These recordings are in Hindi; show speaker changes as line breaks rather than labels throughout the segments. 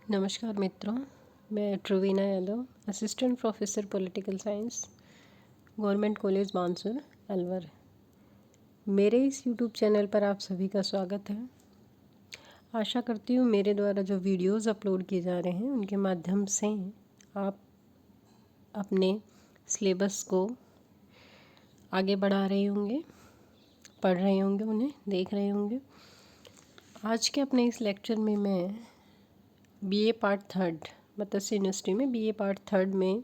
नमस्कार मित्रों, मैं Truveena Yadav, assistant professor political science, government college Bansur, Alwar. मेरे इस यूट्यूब चैनल पर आप सभी का स्वागत है। आशा करती हूँ मेरे द्वारा जो वीडियोस अपलोड किए जा रहे हैं उनके माध्यम से आप अपने सिलेबस को आगे बढ़ा रहे होंगे, पढ़ रहे होंगे, उन्हें देख रहे होंगे। आज के अपने इस लेक्चर में मैं बीए पार्ट थर्ड, मत्स्य यूनिवर्सिटी में बीए पार्ट थर्ड में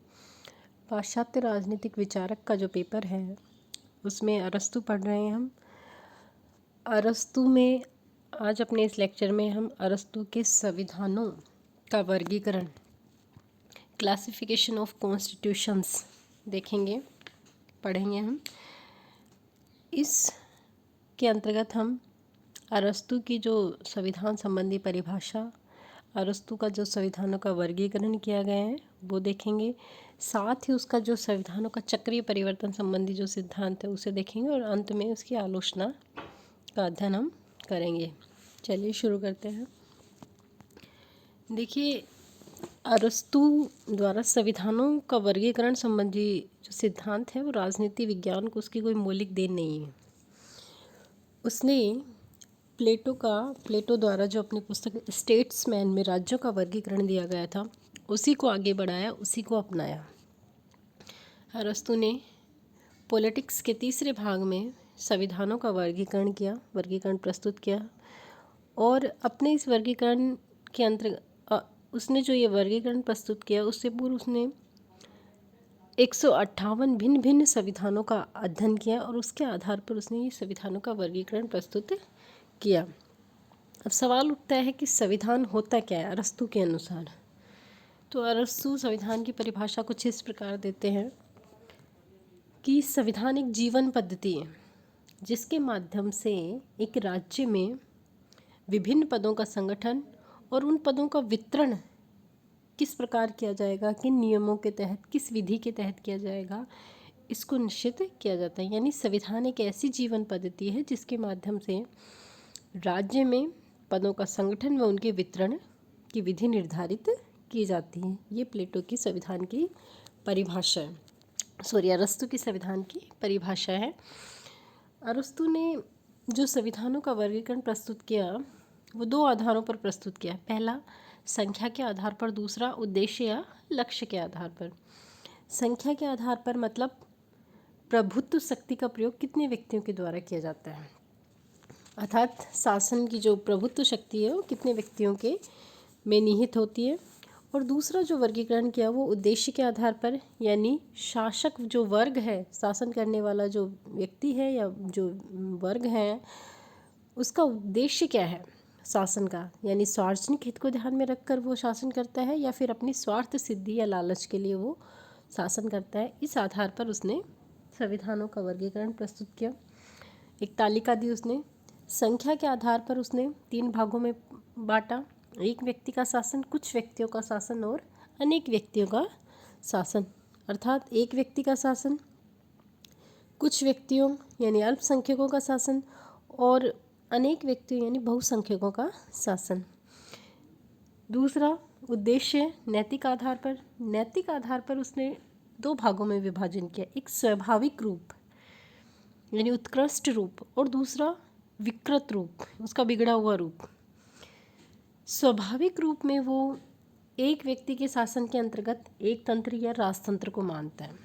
पाश्चात्य राजनीतिक विचारक का जो पेपर है उसमें अरस्तु पढ़ रहे हैं हम। अरस्तु में आज अपने इस लेक्चर में हम अरस्तु के संविधानों का वर्गीकरण, क्लासिफिकेशन ऑफ कॉन्स्टिट्यूशंस देखेंगे, पढ़ेंगे हम। इस के अंतर्गत हम अरस्तु की जो संविधान संबंधी परिभाषा, अरस्तु का जो संविधानों का वर्गीकरण किया गया है वो देखेंगे। साथ ही उसका जो संविधानों का चक्रीय परिवर्तन संबंधी जो सिद्धांत है उसे देखेंगे और अंत में उसकी आलोचना का अध्ययन हम करेंगे। चलिए शुरू करते हैं। देखिए, अरस्तु द्वारा संविधानों का वर्गीकरण संबंधी जो सिद्धांत है वो राजनीति विज्ञान को उसकी कोई मौलिक देन नहीं है। उसने प्लेटो द्वारा जो अपनी पुस्तक स्टेट्समैन में राज्यों का वर्गीकरण दिया गया था उसी को आगे बढ़ाया, उसी को अपनाया। अरस्तु ने पॉलिटिक्स के तीसरे भाग में संविधानों का वर्गीकरण प्रस्तुत किया और अपने इस वर्गीकरण के अंतर्गत उसने जो ये वर्गीकरण प्रस्तुत किया उससे पूर्व उसने 158 भिन्न भिन्न संविधानों का अध्ययन किया और उसके आधार पर उसने ये संविधानों का वर्गीकरण प्रस्तुत किया। अब सवाल उठता है कि संविधान होता क्या है अरस्तु के अनुसार। तो अरस्तु संविधान की परिभाषा कुछ इस प्रकार देते हैं कि संविधान एक जीवन पद्धति है जिसके माध्यम से एक राज्य में विभिन्न पदों का संगठन और उन पदों का वितरण किस प्रकार किया जाएगा, किन नियमों के तहत, किस विधि के तहत किया जाएगा, इसको निश्चित किया जाता है। यानी संविधान एक ऐसी जीवन पद्धति है जिसके माध्यम से राज्य में पदों का संगठन व उनके वितरण की विधि निर्धारित की जाती है। ये प्लेटो की संविधान की परिभाषा है, अरस्तु की संविधान की परिभाषा है। अरस्तु ने जो संविधानों का वर्गीकरण प्रस्तुत किया वो दो आधारों पर प्रस्तुत किया। पहला संख्या के आधार पर, दूसरा उद्देश्य या लक्ष्य के आधार पर। संख्या के आधार पर मतलब प्रभुत्व शक्ति का प्रयोग कितने व्यक्तियों के द्वारा किया जाता है, अर्थात शासन की जो प्रभुत्व शक्ति है वो कितने व्यक्तियों के में निहित होती है। और दूसरा जो वर्गीकरण किया वो उद्देश्य के आधार पर, यानी शासक जो वर्ग है, शासन करने वाला जो व्यक्ति है या जो वर्ग है उसका उद्देश्य क्या है शासन का, यानी सार्वजनिक हित को ध्यान में रखकर वो शासन करता है या फिर अपनी स्वार्थ सिद्धि या लालच के लिए वो शासन करता है। इस आधार पर उसने संविधानों का वर्गीकरण प्रस्तुत किया। एक तालिका दी उसने। संख्या के आधार पर उसने 3 भागों में बांटा, एक व्यक्ति का शासन, कुछ व्यक्तियों का शासन और अनेक व्यक्तियों का शासन। अर्थात एक व्यक्ति का शासन, कुछ व्यक्तियों यानी अल्पसंख्यकों का शासन और अनेक व्यक्तियों यानी बहुसंख्यकों का शासन। दूसरा उद्देश्य नैतिक आधार पर। नैतिक आधार पर उसने 2 भागों में विभाजन किया, एक स्वाभाविक रूप यानी उत्कृष्ट रूप और दूसरा विकृत रूप, उसका बिगड़ा हुआ रूप। स्वाभाविक रूप में वो एक व्यक्ति के शासन के अंतर्गत एक तंत्र या राजतंत्र को मानता है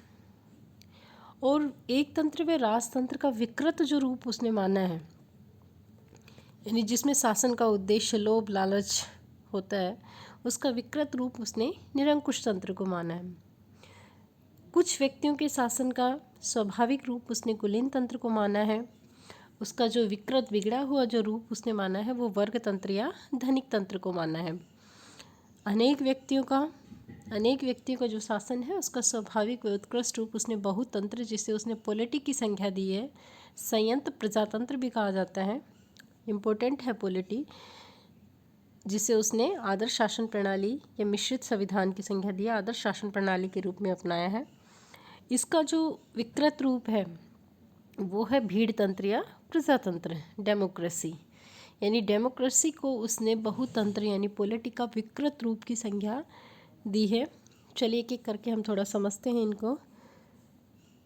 और एक तंत्र व राजतंत्र का विकृत जो रूप उसने माना है, यानी जिसमें शासन का उद्देश्य लोभ लालच होता है, उसका विकृत रूप उसने निरंकुश तंत्र को माना है। कुछ व्यक्तियों के शासन का स्वाभाविक रूप उसने कुलीन तंत्र को माना है, उसका जो विकृत बिगड़ा हुआ जो रूप उसने माना है वो वर्ग तंत्र या धनिक तंत्र को माना है। अनेक व्यक्तियों का जो शासन है उसका स्वाभाविक व उत्कृष्ट रूप उसने बहुतंत्र, जिसे उसने पॉलिटी की संख्या दी है, संयंत्र प्रजातंत्र भी कहा जाता है, इम्पोर्टेंट है पॉलिटी, जिसे उसने आदर्श शासन प्रणाली या मिश्रित संविधान की संख्या दी, आदर्श शासन प्रणाली के रूप में अपनाया है। इसका जो विकृत रूप है वो है भीड़ तंत्र या प्रजातंत्र, डेमोक्रेसी। यानी डेमोक्रेसी को उसने बहुतंत्र यानी पॉलिटी का विकृत रूप की संज्ञा दी है। चलिए एक एक करके हम थोड़ा समझते हैं इनको।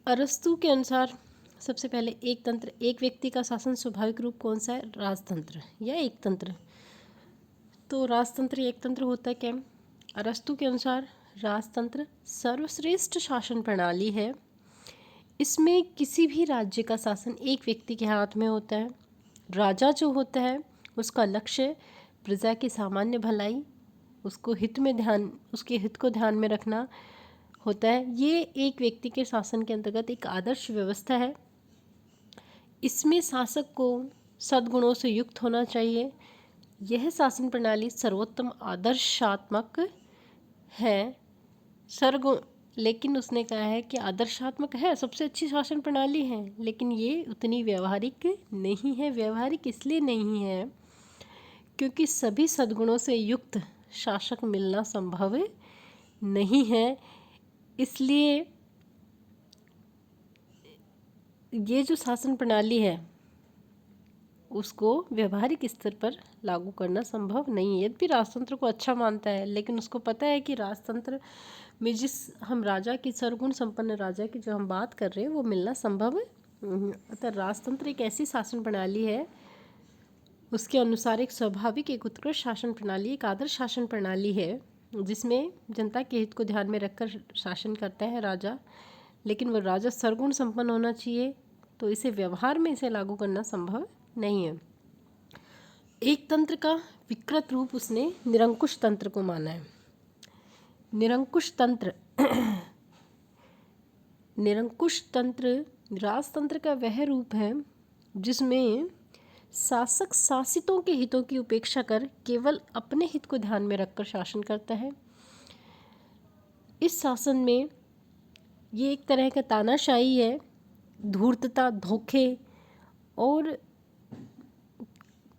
अरस्तु के अनुसार सबसे पहले एक तंत्र, एक व्यक्ति का शासन स्वाभाविक रूप कौन सा है? राजतंत्र या एक तंत्र। तो राजतंत्र एक तंत्र होता है क्या? अरस्तु के अनुसार राजतंत्र सर्वश्रेष्ठ शासन प्रणाली है। इसमें किसी भी राज्य का शासन एक व्यक्ति के हाथ में होता है। राजा जो होता है उसका लक्ष्य प्रजा की सामान्य भलाई, उसके हित को ध्यान में रखना होता है। ये एक व्यक्ति के शासन के अंतर्गत एक आदर्श व्यवस्था है। इसमें शासक को सद्गुणों से युक्त होना चाहिए। यह शासन प्रणाली सर्वोत्तम आदर्शात्मक है। लेकिन उसने कहा है कि आदर्शात्मक है, सबसे अच्छी शासन प्रणाली है, लेकिन ये उतनी व्यवहारिक नहीं है। व्यवहारिक इसलिए नहीं है क्योंकि सभी सद्गुणों से युक्त शासक मिलना संभव नहीं है। इसलिए ये जो शासन प्रणाली है उसको व्यवहारिक स्तर पर लागू करना संभव नहीं है। यद्यपि राजतंत्र को अच्छा मानता है, लेकिन उसको पता है कि राजतंत्र में जिस हम राजा की, सर्वगुण संपन्न राजा की जो हम बात कर रहे हैं, वो मिलना संभव नहीं। अतः राजतंत्र एक ऐसी शासन प्रणाली है, उसके अनुसार एक स्वाभाविक, एक उत्कृष्ट शासन प्रणाली, एक आदर्श शासन प्रणाली है, जिसमें जनता के हित को ध्यान में रखकर शासन करता है राजा। लेकिन वह राजा सर्वगुण संपन्न होना चाहिए, तो इसे व्यवहार में इसे लागू करना संभव नहीं है। एक तंत्र का विकृत रूप उसने निरंकुश तंत्र को माना है। निरंकुश तंत्र राजतंत्र का वह रूप है जिसमें शासक शासितों के हितों की उपेक्षा कर केवल अपने हित को ध्यान में रखकर शासन करता है। इस शासन में ये एक तरह का तानाशाही है, धूर्तता, धोखे और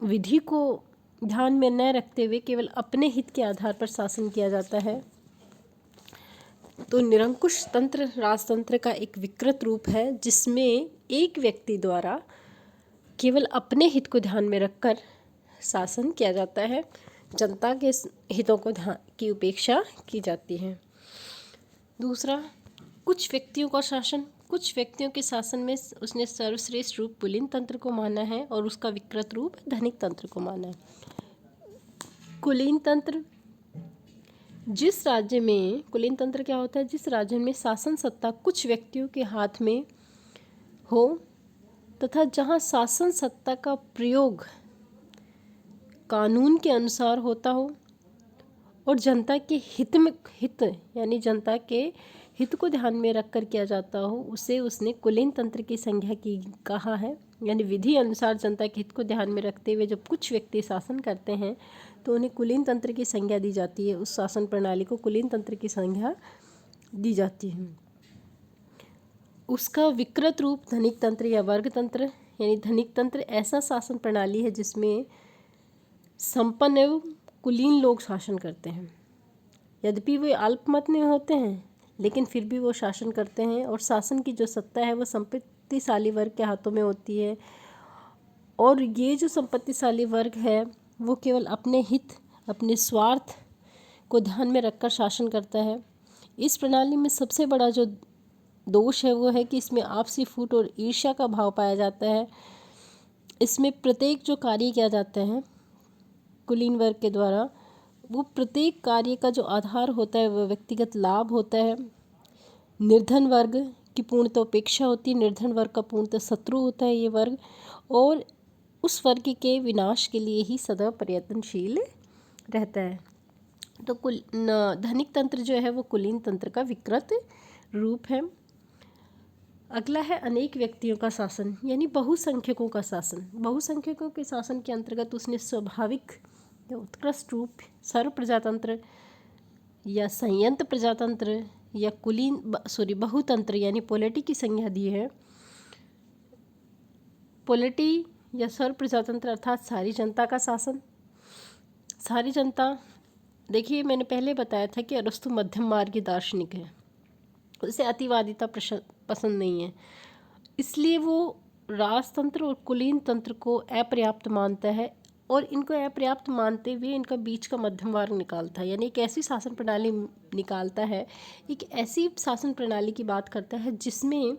विधि को ध्यान में न रखते हुए केवल अपने हित के आधार पर शासन किया जाता है। तो निरंकुश तंत्र राजतंत्र का एक विकृत रूप है, जिसमें एक व्यक्ति द्वारा केवल अपने हित को ध्यान में रखकर शासन किया जाता है, जनता के हितों की उपेक्षा की जाती है। दूसरा, कुछ व्यक्तियों का शासन। कुछ व्यक्तियों के शासन में उसने सर्वश्रेष्ठ रूप कुलीन तंत्र को माना है और उसका विकृत रूप धनिक तंत्र को माना है। कुलीन तंत्र कुलीन तंत्र क्या होता है? जिस राज्य में शासन सत्ता कुछ व्यक्तियों के हाथ में हो तथा जहाँ शासन सत्ता का प्रयोग कानून के अनुसार होता हो और जनता के हित यानी जनता के हित को ध्यान में रखकर किया जाता हो, उसे उसने कुलीन तंत्र की संज्ञा की कहा है। यानी विधि अनुसार जनता के हित को ध्यान में रखते हुए जब कुछ व्यक्ति शासन करते हैं तो उन्हें कुलीन तंत्र की संज्ञा दी जाती है। उस शासन प्रणाली को कुलीन तंत्र की संज्ञा दी जाती है। उसका विकृत रूप धनिक तंत्र या वर्ग तंत्र। यानी धनिक तंत्र ऐसा शासन प्रणाली है जिसमें संपन्न एवं कुलीन लोग शासन करते हैं। यद्यपि वे अल्पमत में होते हैं, लेकिन फिर भी वो शासन करते हैं और शासन की जो सत्ता है वो संपत्तिशाली वर्ग के हाथों में होती है। और ये जो संपत्तिशाली वर्ग है वो केवल अपने हित, अपने स्वार्थ को ध्यान में रखकर शासन करता है। इस प्रणाली में सबसे बड़ा जो दोष है वो है कि इसमें आपसी फूट और ईर्ष्या का भाव पाया जाता है। इसमें प्रत्येक जो कार्य किया जाता है कुलीन वर्ग के द्वारा, वो प्रत्येक कार्य का जो आधार होता है वह व्यक्तिगत लाभ होता है। निर्धन वर्ग की पूर्णतः उपेक्षा होती है, निर्धन वर्ग का पूर्णतः शत्रु होता है ये वर्ग, और उस वर्ग के विनाश के लिए ही सदा प्रयत्नशील रहता है। तो धनिक तंत्र जो है वो कुलीन तंत्र का विकृत रूप है। अगला है अनेक व्यक्तियों का शासन यानी बहुसंख्यकों का शासन। बहुसंख्यकों के शासन के अंतर्गत उसने स्वाभाविक या उत्कृष्ट रूप सर्व प्रजातंत्र या संयंत्र प्रजातंत्र या बहुतंत्र यानी पॉलिटी की संज्ञा दी है। पॉलिटी या सर्व प्रजातंत्र अर्थात सारी जनता का शासन। सारी जनता, देखिए मैंने पहले बताया था कि अरस्तु मध्यम मार्गी दार्शनिक है, उसे अतिवादिता पसंद नहीं है, इसलिए वो राजतंत्र और कुलीन तंत्र को अपर्याप्त मानता है। और इनको अपर्याप्त मानते हुए इनका बीच का मध्यम मार्ग निकालता है, यानी एक ऐसी शासन प्रणाली निकालता है, एक ऐसी शासन प्रणाली की बात करता है जिसमें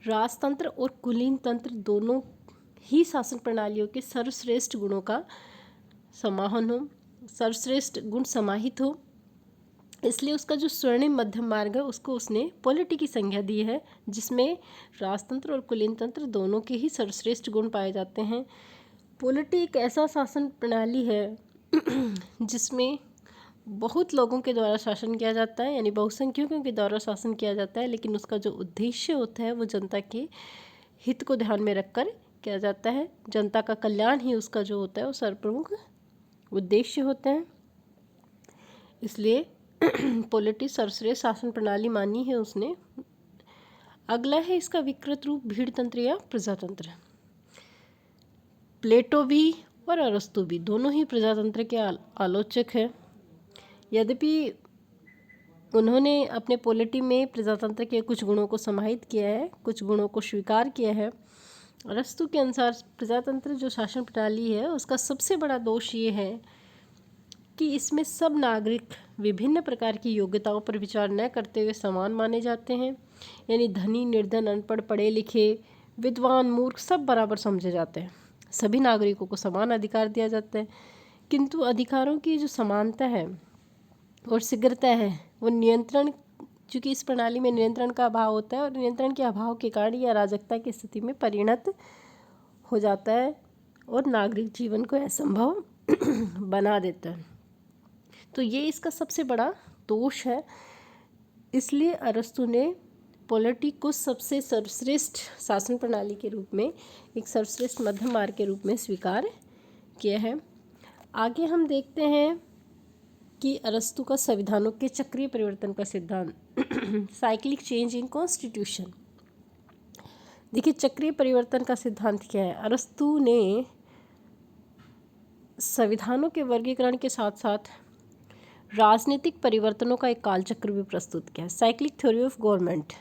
राजतंत्र और कुलीन तंत्र दोनों ही शासन प्रणालियों के सर्वश्रेष्ठ गुणों का समाहन हो, सर्वश्रेष्ठ गुण समाहित हो। इसलिए उसका जो स्वर्णिम मध्यम मार्ग है उसको उसने पॉलिटी की संज्ञा दी है, जिसमें राजतंत्र और कुलीन तंत्र दोनों के ही सर्वश्रेष्ठ गुण पाए जाते हैं। पॉलिटी एक ऐसा शासन प्रणाली है जिसमें बहुत लोगों के द्वारा शासन किया जाता है, यानी बहुसंख्यकों के द्वारा शासन किया जाता है, लेकिन उसका जो उद्देश्य होता है वो जनता के हित को ध्यान में रखकर किया जाता है। जनता का कल्याण ही उसका जो होता है वो सर्वप्रमुख उद्देश्य होता है। इसलिए पॉलिटी सर्वश्रेष्ठ शासन प्रणाली मानी है उसने। अगला है इसका विकृत रूप भीड़ तंत्र या प्रजातंत्र। प्लेटो भी और अरस्तु भी दोनों ही प्रजातंत्र के आलोचक हैं। यद्यपि उन्होंने अपने पॉलिटी में प्रजातंत्र के कुछ गुणों को समाहित किया है, कुछ गुणों को स्वीकार किया है। अरस्तु के अनुसार प्रजातंत्र जो शासन प्रणाली है उसका सबसे बड़ा दोष ये है कि इसमें सब नागरिक विभिन्न प्रकार की योग्यताओं पर विचार न करते हुए समान माने जाते हैं, यानी धनी, निर्धन, अनपढ़, पढ़े लिखे, विद्वान, मूर्ख सब बराबर समझे जाते हैं। सभी नागरिकों को समान अधिकार दिया जाता है, किंतु अधिकारों की जो समानता है और शीघ्रता है वो नियंत्रण, चूँकि इस प्रणाली में नियंत्रण का अभाव होता है और नियंत्रण के अभाव के कारण यह अराजकता की स्थिति में परिणत हो जाता है और नागरिक जीवन को असंभव बना देता है। तो ये इसका सबसे बड़ा दोष है। इसलिए अरस्तु ने पॉलिटी को सबसे सर्वश्रेष्ठ शासन प्रणाली के रूप में, एक सर्वश्रेष्ठ मध्यम मार्ग के रूप में स्वीकार किया है। आगे हम देखते हैं कि अरस्तु का संविधानों के चक्रीय परिवर्तन का सिद्धांत साइक्लिक चेंज इन कॉन्स्टिट्यूशन। देखिए, चक्रीय परिवर्तन का सिद्धांत क्या है। अरस्तु ने संविधानों के वर्गीकरण के साथ साथ राजनीतिक परिवर्तनों का एक कालचक्र भी प्रस्तुत किया है, साइक्लिक थ्योरी ऑफ गवर्नमेंट।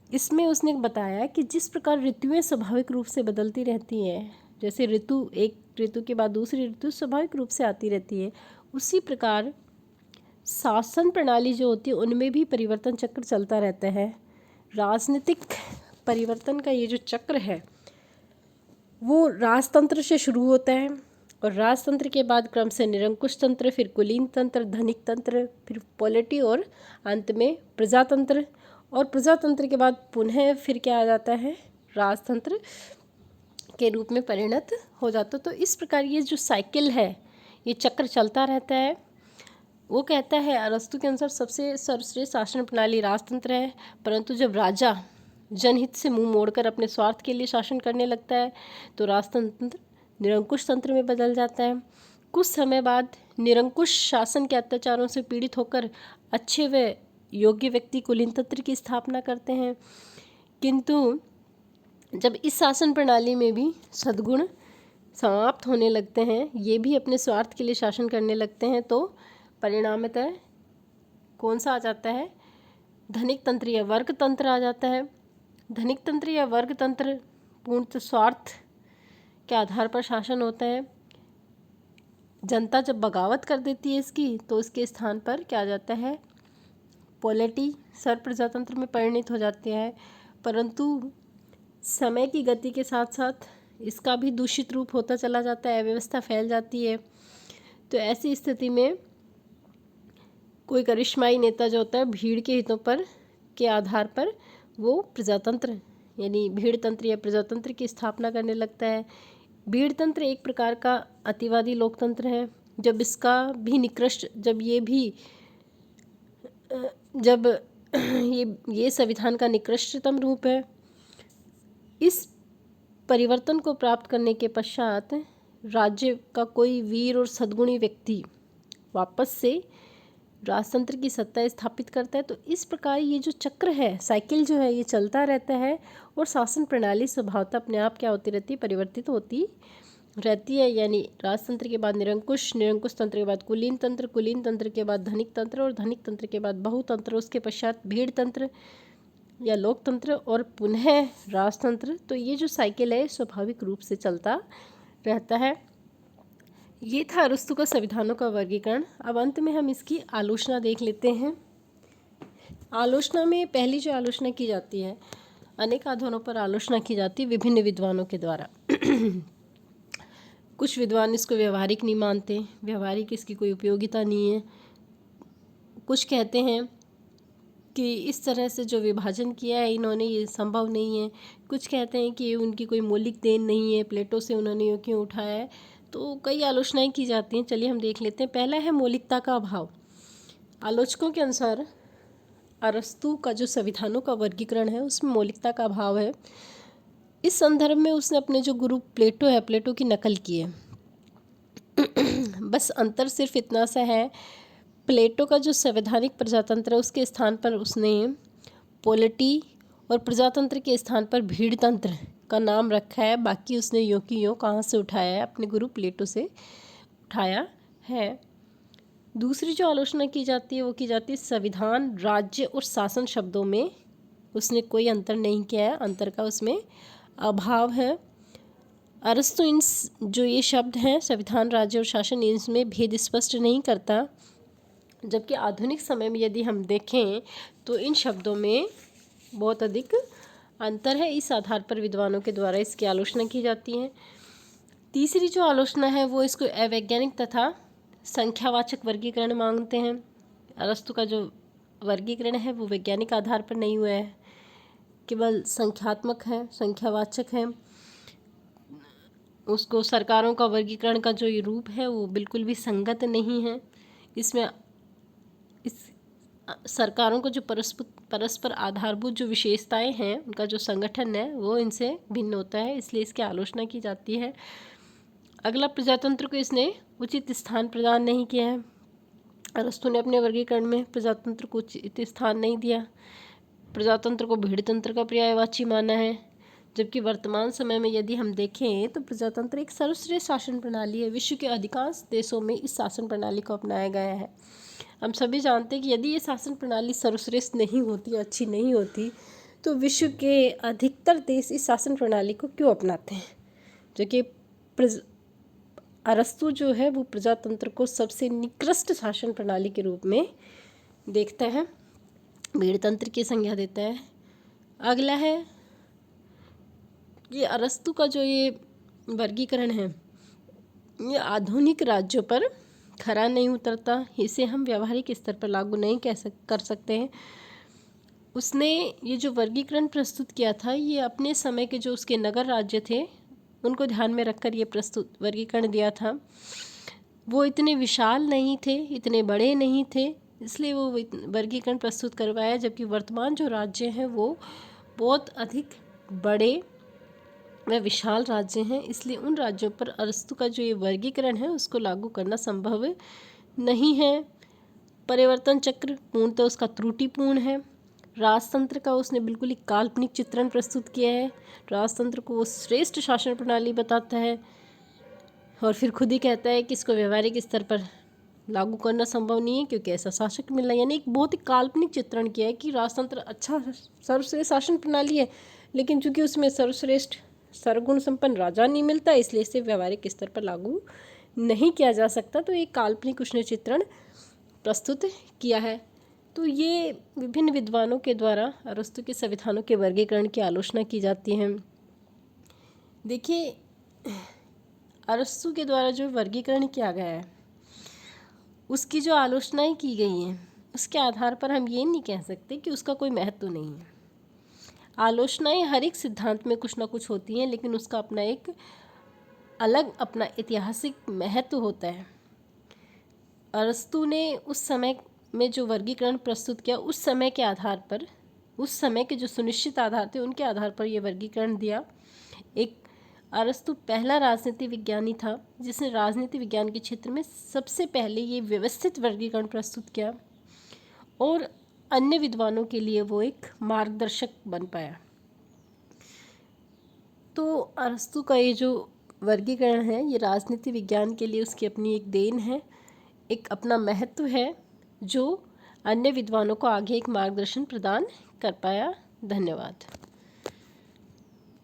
इसमें उसने बताया कि जिस प्रकार ऋतुएं स्वाभाविक रूप से बदलती रहती हैं, जैसे एक ऋतु के बाद दूसरी ऋतु स्वाभाविक रूप से आती रहती है, उसी प्रकार शासन प्रणाली जो होती है उनमें भी परिवर्तन चक्र चलता रहता है। राजनीतिक परिवर्तन का ये जो चक्र है वो राजतंत्र से शुरू होता है और राजतंत्र के बाद क्रम से निरंकुश तंत्र, फिर कुलीन तंत्र, धनिक तंत्र, फिर पॉलिटी और अंत में प्रजातंत्र। और प्रजातंत्र के बाद पुनः फिर क्या आ जाता है, राजतंत्र के रूप में परिणत हो जाता है। तो इस प्रकार ये जो साइकिल है, ये चक्र चलता रहता है। वो कहता है अरस्तु के अनुसार सबसे सर्वश्रेष्ठ शासन प्रणाली राजतंत्र है, परंतु जब राजा जनहित से मुंह मोड़कर अपने स्वार्थ के लिए शासन करने लगता है तो राजतंत्र निरंकुश तंत्र में बदल जाता है। कुछ समय बाद निरंकुश शासन के अत्याचारों से पीड़ित होकर अच्छे व योग्य व्यक्ति कुलीन तंत्र की स्थापना करते हैं, किंतु जब इस शासन प्रणाली में भी सद्गुण समाप्त होने लगते हैं, ये भी अपने स्वार्थ के लिए शासन करने लगते हैं, तो परिणामतः कौन सा आ जाता है, धनिक तंत्र या वर्ग तंत्र आ जाता है। धनिक तंत्र या वर्ग तंत्र पूर्णतः स्वार्थ के आधार पर शासन होता है। जनता जब बगावत कर देती है इसकी, तो इसके स्थान पर क्या आ जाता है, पॉलिटी सर्व प्रजातंत्र में परिणत हो जाती है। परंतु समय की गति के साथ साथ इसका भी दूषित रूप होता चला जाता है, अव्यवस्था फैल जाती है। तो ऐसी स्थिति में कोई करिश्माई नेता जो होता है भीड़ के हितों पर के आधार पर वो प्रजातंत्र यानी भीड़ तंत्र या प्रजातंत्र की स्थापना करने लगता है। भीड़ तंत्र एक प्रकार का अतिवादी लोकतंत्र है। जब इसका भी निकृष्ट जब ये संविधान का निकृष्टतम रूप है। इस परिवर्तन को प्राप्त करने के पश्चात राज्य का कोई वीर और सद्गुणी व्यक्ति वापस से राजतंत्र की सत्ता स्थापित करता है। तो इस प्रकार ये जो चक्र है, साइकिल जो है, ये चलता रहता है और शासन प्रणाली स्वभावतः अपने आप क्या होती रहती है, परिवर्तित होती रहती है। यानी राजतंत्र के बाद निरंकुश, निरंकुश तंत्र के बाद कुलीन तंत्र, कुलीन तंत्र के बाद धनिक तंत्र और धनिक तंत्र के बाद बहुतंत्र, उसके पश्चात भीड़ तंत्र या लोकतंत्र और पुनः राजतंत्र। तो ये जो साइकिल है स्वाभाविक रूप से चलता रहता है। ये था अरस्तु का संविधानों का वर्गीकरण। अब अंत में हम इसकी आलोचना देख लेते हैं। आलोचना में पहली जो आलोचना की जाती है, अनेक आधारों पर आलोचना की जाती है विभिन्न विद्वानों के द्वारा। कुछ विद्वान इसको व्यवहारिक नहीं मानते, व्यवहारिक इसकी कोई उपयोगिता नहीं है। कुछ कहते हैं कि इस तरह से जो विभाजन किया है इन्होंने, ये संभव नहीं है। कुछ कहते हैं कि ये उनकी कोई मौलिक देन नहीं है, प्लेटो से उन्होंने ये क्यों उठाया है। तो कई आलोचनाएं की जाती हैं। चलिए हम देख लेते हैं। पहला है मौलिकता का अभाव। आलोचकों के अनुसार अरस्तु का जो संविधानों का वर्गीकरण है उसमें मौलिकता का अभाव है। इस संदर्भ में उसने अपने जो गुरु प्लेटो है, प्लेटो की नकल की है। बस अंतर सिर्फ इतना सा है, प्लेटो का जो संवैधानिक प्रजातंत्र है उसके स्थान पर उसने पॉलिटी, और प्रजातंत्र के स्थान पर भीड़तंत्र का नाम रखा है। बाकी उसने यों की यों कहाँ से उठाया है, अपने गुरु प्लेटो से उठाया है। दूसरी जो आलोचना की जाती है वो की जाती है संविधान, राज्य और शासन शब्दों में उसने कोई अंतर नहीं किया है, अंतर का उसमें अभाव है। अरस्तु इन जो ये शब्द हैं संविधान, राज्य और शासन, इनमें भेद स्पष्ट नहीं करता। जबकि आधुनिक समय में यदि हम देखें तो इन शब्दों में बहुत अधिक अंतर है। इस आधार पर विद्वानों के द्वारा इसकी आलोचना की जाती है। तीसरी जो आलोचना है वो इसको अवैज्ञानिक तथा संख्यावाचक वर्गीकरण मांगते हैं। अरस्तु का जो वर्गीकरण है वो वैज्ञानिक आधार पर नहीं हुआ है, केवल संख्यात्मक है, संख्यावाचक है। उसको सरकारों का वर्गीकरण का जो ये रूप है वो बिल्कुल भी संगत नहीं है। इसमें इस सरकारों को जो परस्पर आधारभूत जो विशेषताएं हैं, उनका जो संगठन है वो इनसे भिन्न होता है, इसलिए इसकी आलोचना की जाती है। अगला, प्रजातंत्र को इसने उचित स्थान प्रदान नहीं किया है। अरस्तु ने अपने वर्गीकरण में प्रजातंत्र को उचित स्थान नहीं दिया। प्रजातंत्र को भीड़तंत्र का पर्यायवाची माना है। जबकि वर्तमान समय में यदि हम देखें तो प्रजातंत्र एक सर्वश्रेष्ठ शासन प्रणाली है। विश्व के अधिकांश देशों में इस शासन प्रणाली को अपनाया गया है। हम सभी जानते हैं कि यदि ये शासन प्रणाली सर्वश्रेष्ठ नहीं होती, अच्छी नहीं होती, तो विश्व के अधिकतर देश इस शासन प्रणाली को क्यों अपनाते हैं। जो कि अरस्तु जो है वो प्रजातंत्र को सबसे निकृष्ट शासन प्रणाली के रूप में देखता है, भीड़तंत्र की संज्ञा देता है। अगला है ये अरस्तु का जो ये वर्गीकरण है ये आधुनिक राज्यों पर खरा नहीं उतरता। इसे हम व्यवहारिक स्तर पर लागू नहीं कर सकते हैं। उसने ये जो वर्गीकरण प्रस्तुत किया था ये अपने समय के जो उसके नगर राज्य थे उनको ध्यान में रखकर ये वर्गीकरण दिया था। वो इतने विशाल नहीं थे, इतने बड़े नहीं थे, इसलिए वो वर्गीकरण प्रस्तुत करवाया। जबकि वर्तमान जो राज्य हैं वो बहुत अधिक बड़े व विशाल राज्य हैं, इसलिए उन राज्यों पर अरस्तु का जो ये वर्गीकरण है उसको लागू करना संभव नहीं है। परिवर्तन चक्र पूर्णतः उसका त्रुटिपूर्ण है। राजतंत्र का उसने बिल्कुल ही काल्पनिक चित्रण प्रस्तुत किया है। राजतंत्र को वो श्रेष्ठ शासन प्रणाली बताता है और फिर खुद ही कहता है कि इसको व्यवहारिक स्तर पर लागू करना संभव नहीं है क्योंकि ऐसा शासक मिलना, यानी एक बहुत ही काल्पनिक चित्रण किया है कि राजतंत्र अच्छा सर्वश्रेष्ठ शासन प्रणाली है, लेकिन चूंकि उसमें सर्वश्रेष्ठ सर्वगुण संपन्न राजा नहीं मिलता इसलिए इसे व्यवहारिक स्तर पर लागू नहीं किया जा सकता। तो एक काल्पनिक उसने चित्रण प्रस्तुत किया है। तो ये विभिन्न विद्वानों के द्वारा अरस्तु के संविधानों के वर्गीकरण की आलोचना की जाती है। देखिए, अरस्तु के द्वारा जो वर्गीकरण किया गया है उसकी जो आलोचनाएं की गई हैं उसके आधार पर हम ये नहीं कह सकते कि उसका कोई महत्व नहीं है। आलोचनाएं हर एक सिद्धांत में कुछ ना कुछ होती हैं, लेकिन उसका अपना एक अलग अपना ऐतिहासिक महत्व होता है। अरस्तु ने उस समय में जो वर्गीकरण प्रस्तुत किया उस समय के आधार पर, उस समय के जो सुनिश्चित आधार थे उनके आधार पर यह वर्गीकरण दिया। एक अरस्तु पहला राजनीति विज्ञानी था जिसने राजनीति विज्ञान के क्षेत्र में सबसे पहले ये व्यवस्थित वर्गीकरण प्रस्तुत किया और अन्य विद्वानों के लिए वो एक मार्गदर्शक बन पाया। तो अरस्तु का ये जो वर्गीकरण है ये राजनीति विज्ञान के लिए उसकी अपनी एक देन है, एक अपना महत्व है जो अन्य विद्वानों को आगे एक मार्गदर्शन प्रदान कर पाया। धन्यवाद।